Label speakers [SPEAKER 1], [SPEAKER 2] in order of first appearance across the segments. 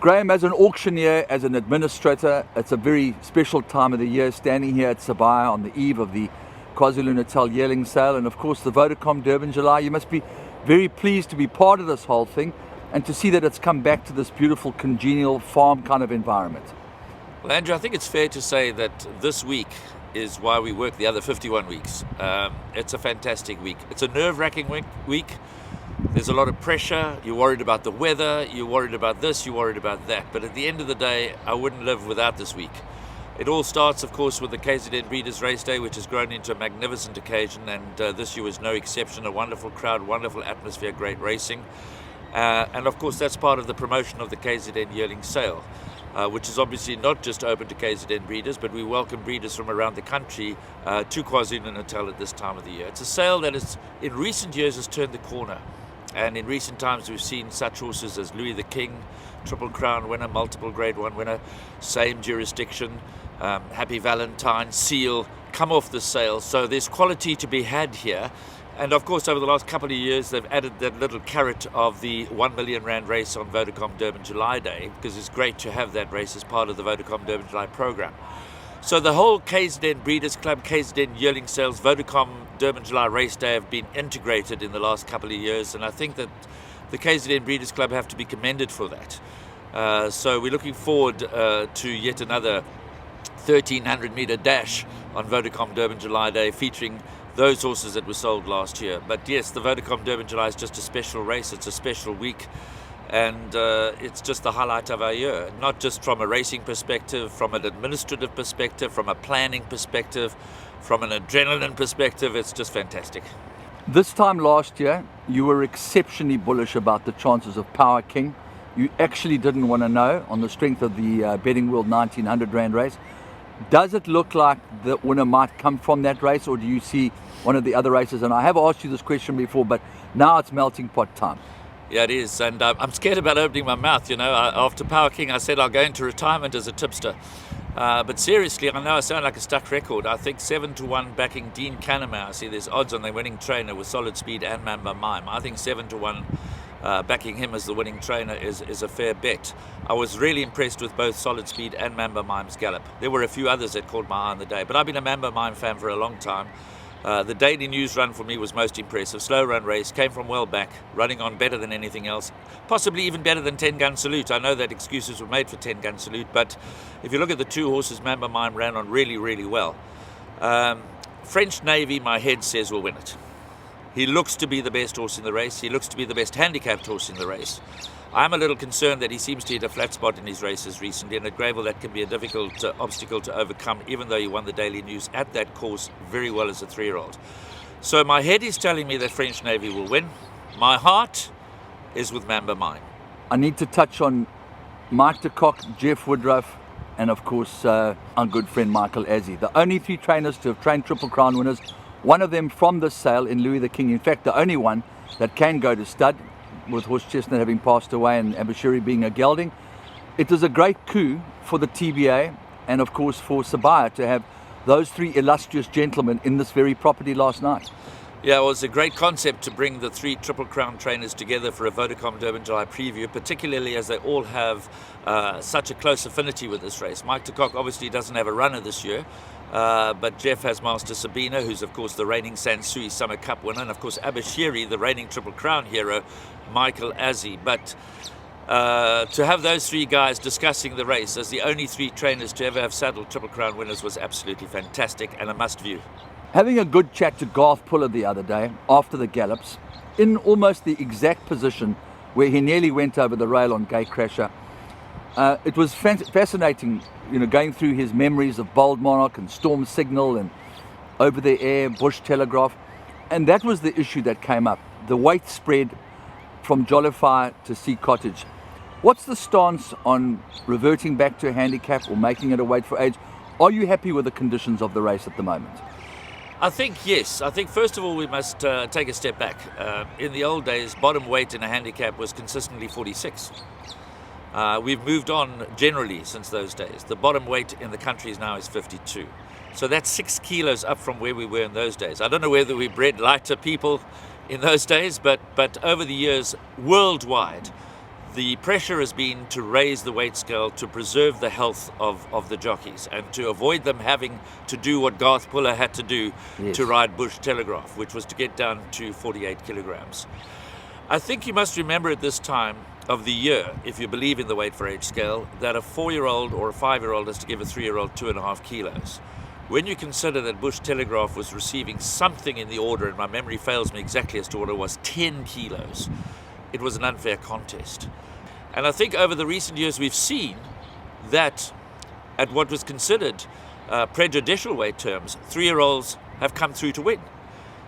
[SPEAKER 1] Graeme, as an auctioneer, as an administrator, it's a very special time of the year standing here at SIBAYA on the eve of the KwaZulu-Natal yearling sale and of course the Vodacom Durban July. You must be very pleased to be part of this whole thing and to see that it's come back to this beautiful congenial farm kind of environment.
[SPEAKER 2] Well, Andrew, I think it's fair to say that this week is why we work the other 51 weeks. It's a fantastic week. It's a nerve-wracking week. There's a lot of pressure. You're worried about the weather, you're worried about this, you're worried about that. But at the end of the day, I wouldn't live without this week. It all starts, of course, with the KZN Breeders' Race Day, which has grown into a magnificent occasion, and this year was no exception. A wonderful crowd, wonderful atmosphere, great racing. And of course, that's part of the promotion of the KZN yearling sale, which is obviously not just open to KZN breeders, but we welcome breeders from around the country to KwaZulu-Natal at this time of the year. It's a sale that in recent years has turned the corner. And in recent times, we've seen such horses as Louis the King, Triple Crown winner, multiple Grade 1 winner, same jurisdiction, Happy Valentine, Seal, come off the sale. So there's quality to be had here. And of course, over the last couple of years, they've added that little carrot of the 1 million rand race on Vodacom Durban July Day, because it's great to have that race as part of the Vodacom Durban July program. So the whole KZN Breeders' Club, KZN yearling sales, Vodacom Durban July Race Day have been integrated in the last couple of years, and I think that the KZN Breeders' Club have to be commended for that. So we're looking forward to yet another 1300 metre dash on Vodacom Durban July Day, featuring those horses that were sold last year. But yes, the Vodacom Durban July is just a special race, it's a special week. And it's just the highlight of our year, not just from a racing perspective, from an administrative perspective, from a planning perspective, from an adrenaline perspective. It's just fantastic.
[SPEAKER 1] This time last year, you were exceptionally bullish about the chances of Power King. You actually didn't want to know on the strength of the Betting World 1900 Rand race. Does it look like the winner might come from that race, or do you see one of the other races? And I have asked you this question before, but now it's melting pot time.
[SPEAKER 2] Yeah, it is, and I'm scared about opening my mouth, you know. After Power King, I said I'll go into retirement as a tipster. But seriously, I know I sound like a stuck record. I think 7-1 backing Dean Canema. I see there's odds on the winning trainer with Solid Speed and Mamba Mime. I think 7-1 backing him as the winning trainer is a fair bet. I was really impressed with both Solid Speed and Mamba Mime's gallop. There were a few others that caught my eye on the day, but I've been a Mamba Mime fan for a long time. The daily news run for me was most impressive. Slow run race, came from well back, running on better than anything else, possibly even better than 10 Gun Salute. I know that excuses were made for 10 Gun Salute, but if you look at the two horses, Mamba Mime ran on really, really well. French Navy, my head says, will win it. He looks to be the best horse in the race. He looks to be the best handicapped horse in the race. I'm a little concerned that he seems to hit a flat spot in his races recently, and at Gravel that can be a difficult obstacle to overcome, even though he won the Daily News at that course very well as a 3-year-old. So my head is telling me that French Navy will win. My heart is with Mamba Mime.
[SPEAKER 1] I need to touch on Mike de Kock, Jeff Woodruff, and of course our good friend Michael Azzi. The only 3 trainers to have trained Triple Crown winners, one of them from this sale in Louis the King. In fact, the only one that can go to stud, with Horse Chestnut having passed away and Abashiri being a gelding. It was a great coup for the TBA and of course for SIBAYA to have those 3 illustrious gentlemen in this very property last night.
[SPEAKER 2] Yeah, it was a great concept to bring the 3 Triple Crown trainers together for a Vodacom Durban July preview, particularly as they all have such a close affinity with this race. Mike de Kock obviously doesn't have a runner this year, but Jeff has Master Sabina, who's of course the reigning Sansui Summer Cup winner, and of course Abashiri, the reigning Triple Crown hero, Michael Azzi. But to have those 3 guys discussing the race as the only 3 trainers to ever have saddled Triple Crown winners was absolutely fantastic and a must view.
[SPEAKER 1] Having a good chat to Garth Puller the other day after the gallops, in almost the exact position where he nearly went over the rail on Gatecrasher. It was fascinating, you know, going through his memories of Bold Monarch and Storm Signal and Over the Air, Bush Telegraph, and that was the issue that came up, the weight spread from Jollify to Sea Cottage. What's the stance on reverting back to a handicap or making it a weight for age? Are you happy with the conditions of the race at the moment?
[SPEAKER 2] I think yes. I think first of all we must take a step back. In the old days, bottom weight in a handicap was consistently 46. We've moved on generally since those days. The bottom weight in the country now is 52. So that's 6 kilos up from where we were in those days. I don't know whether we bred lighter people in those days, but over the years, worldwide, the pressure has been to raise the weight scale to preserve the health of the jockeys and to avoid them having to do what Garth Puller had to do to ride Bush Telegraph, which was to get down to 48 kilograms. I think you must remember at this time of the year, if you believe in the weight for age scale, that a 4-year-old or a 5-year-old has to give a 3-year-old 2.5 kilos. When you consider that Bush Telegraph was receiving something in the order, and my memory fails me exactly as to what it was, 10 kilos, it was an unfair contest. And I think over the recent years we've seen that at what was considered prejudicial weight terms, 3-year-olds have come through to win.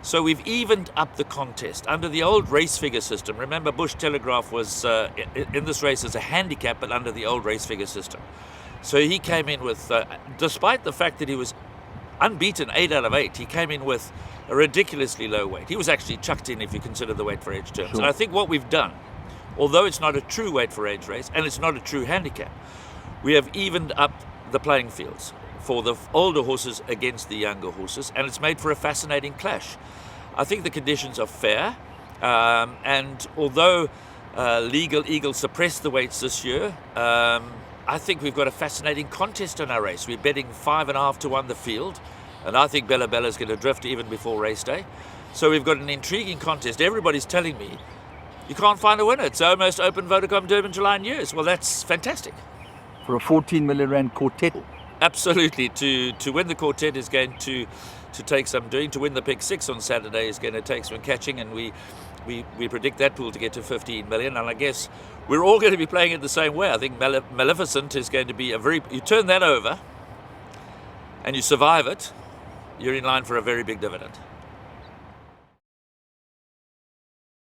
[SPEAKER 2] So we've evened up the contest. Under the old race figure system, remember Bush Telegraph was in this race as a handicap, but under the old race figure system. So he came in with, despite the fact that he was unbeaten 8 out of 8, he came in with a ridiculously low weight. He was actually chucked in if you consider the weight for age terms.
[SPEAKER 1] Sure.
[SPEAKER 2] And I think what we've done, although it's not a true weight for age race and it's not a true handicap, we have evened up the playing fields for the older horses against the younger horses, and it's made for a fascinating clash. I think the conditions are fair, and although Legal Eagle suppressed the weights this year, I think we've got a fascinating contest in our race. We're betting 5.5 to 1 the field, and I think Bella Bella's going to drift even before race day. So we've got an intriguing contest. Everybody's telling me you can't find a winner. It's almost open Vodacom Durban July and years. Well, that's fantastic.
[SPEAKER 1] For a 14 million rand quartet.
[SPEAKER 2] Absolutely. To win the quartet is going to take some doing. To win the pick 6 on Saturday is going to take some catching, and we predict that pool to get to 15 million. And I guess we're all going to be playing it the same way. I think Maleficent is going to be you turn that over and you survive it, you're in line for a very big dividend.